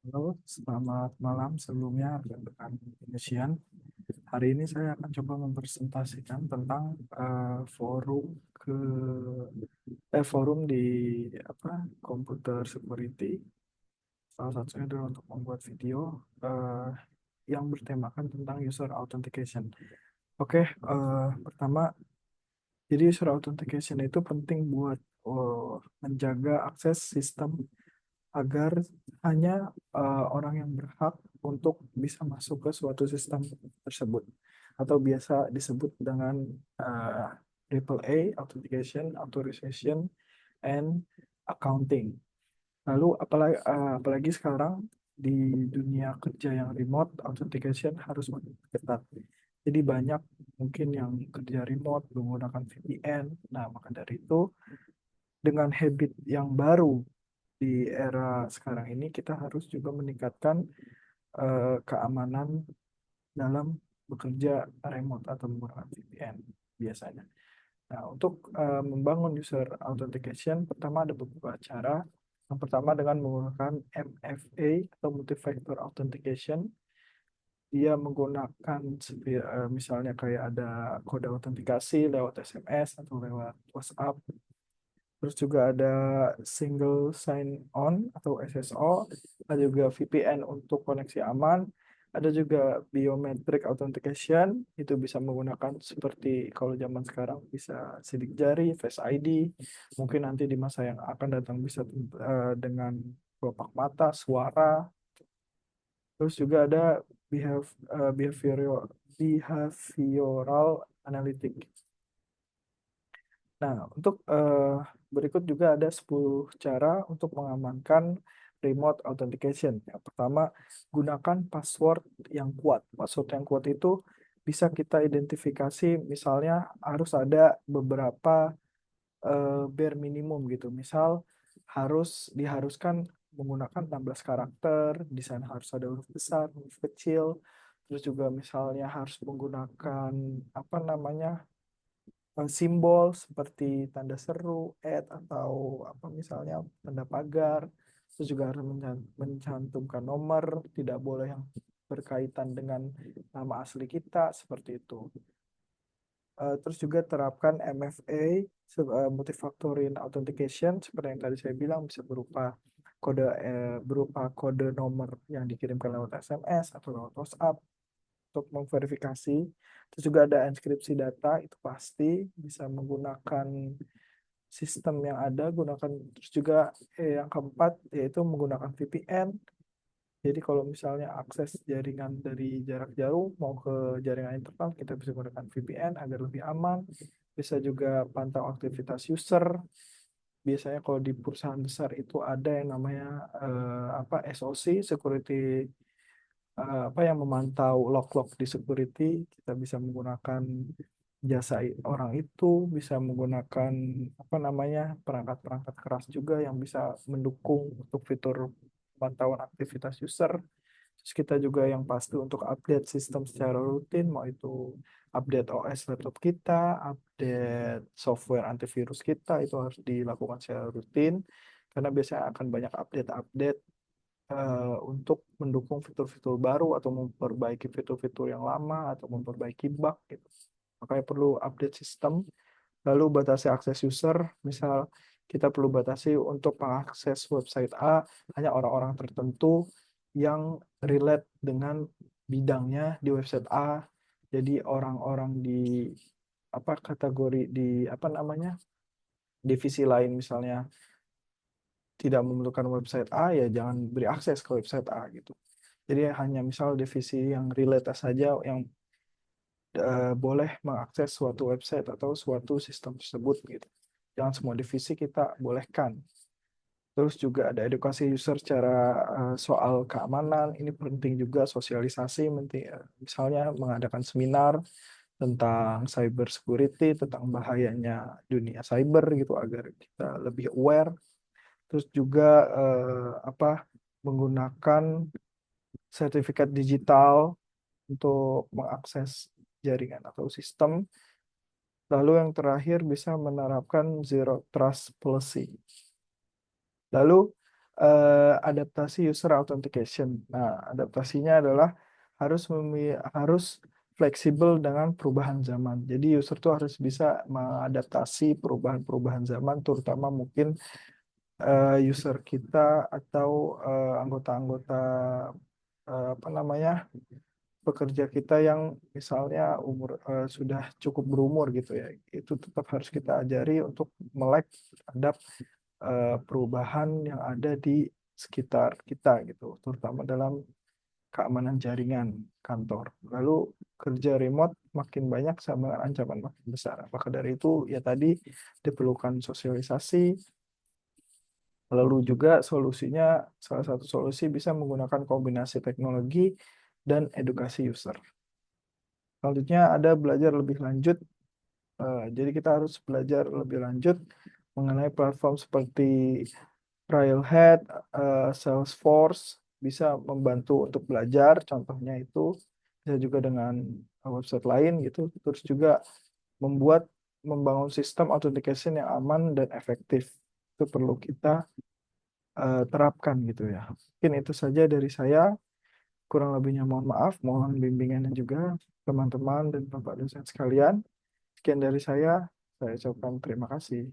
Halo, selamat malam sebelumnya rekan-rekan Indonesian. Hari ini saya akan coba mempresentasikan tentang forum di computer security. Salah satunya adalah untuk membuat video yang bertemakan tentang user authentication. Oke, pertama, jadi user authentication itu penting buat menjaga akses sistem agar hanya orang yang berhak untuk bisa masuk ke suatu sistem tersebut atau biasa disebut dengan uh, AAA Authentication, Authorization, and Accounting. Lalu apalagi sekarang di dunia kerja yang remote, authentication harus makin ketat. Jadi banyak mungkin yang kerja remote menggunakan VPN. Nah, maka dari itu dengan habit yang baru di era sekarang ini kita harus juga meningkatkan keamanan dalam bekerja remote atau menggunakan VPN biasanya. Nah, untuk membangun user authentication, pertama ada beberapa cara. Yang pertama dengan menggunakan MFA atau multi-factor authentication. Dia menggunakan misalnya kayak ada kode autentikasi lewat SMS atau lewat WhatsApp. Terus juga ada single sign on atau SSO, ada juga VPN untuk koneksi aman, ada juga biometric authentication, itu bisa menggunakan seperti kalau zaman sekarang bisa sidik jari, Face ID, mungkin nanti di masa yang akan datang bisa dengan kelopak mata, suara, terus juga ada behavioral behavioral analytic. Nah, untuk berikut juga ada 10 cara untuk mengamankan remote authentication. Yang pertama, gunakan password yang kuat. Password yang kuat itu bisa kita identifikasi, misalnya harus ada beberapa bare minimum gitu. Misal diharuskan menggunakan 16 karakter, di sana harus ada huruf besar, huruf kecil, terus juga misalnya harus menggunakan apa namanya simbol seperti tanda seru, atau apa misalnya tanda pagar. Terus juga harus mencantumkan nomor, tidak boleh yang berkaitan dengan nama asli kita seperti itu. Terus juga terapkan MFA, multifactorial authentication, seperti yang tadi saya bilang bisa berupa kode nomor yang dikirimkan lewat SMS atau lewat WhatsApp untuk memverifikasi. Terus juga ada enkripsi data, itu pasti bisa menggunakan sistem yang ada, gunakan. Terus juga yang keempat yaitu menggunakan VPN. Jadi kalau misalnya akses jaringan dari jarak jauh mau ke jaringan internal, kita bisa menggunakan VPN agar lebih aman. Bisa juga pantau aktivitas user. Biasanya kalau di perusahaan besar itu ada yang namanya SOC, security, yang memantau log-log di security. Kita bisa menggunakan jasa orang itu, bisa menggunakan perangkat-perangkat keras juga yang bisa mendukung untuk fitur pantauan aktivitas user. Terus kita juga yang pasti untuk update sistem secara rutin, mau itu update OS laptop kita, update software antivirus kita, itu harus dilakukan secara rutin karena biasanya akan banyak update-update untuk mendukung fitur-fitur baru atau memperbaiki fitur-fitur yang lama atau memperbaiki bug gitu. Makanya perlu update sistem. Lalu batasi akses user, misal kita perlu batasi untuk mengakses website A hanya orang-orang tertentu yang relate dengan bidangnya di website A. Jadi orang-orang di kategori di divisi lain misalnya tidak memerlukan website A, ya jangan beri akses ke website A gitu. Jadi hanya misal divisi yang relate saja yang boleh mengakses suatu website atau suatu sistem tersebut gitu. Jangan semua divisi kita bolehkan. Terus juga ada edukasi user secara soal keamanan. Ini penting juga sosialisasi, penting, misalnya mengadakan seminar tentang cyber security, tentang bahayanya dunia cyber gitu agar kita lebih aware. Terus juga menggunakan sertifikat digital untuk mengakses jaringan atau sistem. Lalu yang terakhir bisa menerapkan zero trust policy. Lalu adaptasi user authentication. Nah, adaptasinya adalah harus fleksibel dengan perubahan zaman. Jadi user tuh harus bisa mengadaptasi perubahan-perubahan zaman, terutama mungkin user kita atau anggota-anggota apa namanya pekerja kita yang misalnya sudah cukup berumur gitu ya. Itu tetap harus kita ajari untuk melek terhadap perubahan yang ada di sekitar kita gitu, terutama dalam keamanan jaringan kantor. Lalu kerja remote makin banyak sama dengan ancaman makin besar. Maka dari itu ya tadi diperlukan sosialisasi. Lalu juga solusinya, salah satu solusi bisa menggunakan kombinasi teknologi dan edukasi user. Selanjutnya ada belajar lebih lanjut. Jadi kita harus belajar lebih lanjut mengenai platform seperti Trailhead, Salesforce bisa membantu untuk belajar. Contohnya itu bisa juga dengan website lain gitu. Terus juga membangun sistem authentication yang aman dan efektif. Itu perlu kita terapkan gitu ya. Mungkin itu saja dari saya. Kurang lebihnya mohon maaf, mohon bimbingannya juga teman-teman dan Bapak dosen sekalian. Sekian dari saya ucapkan terima kasih.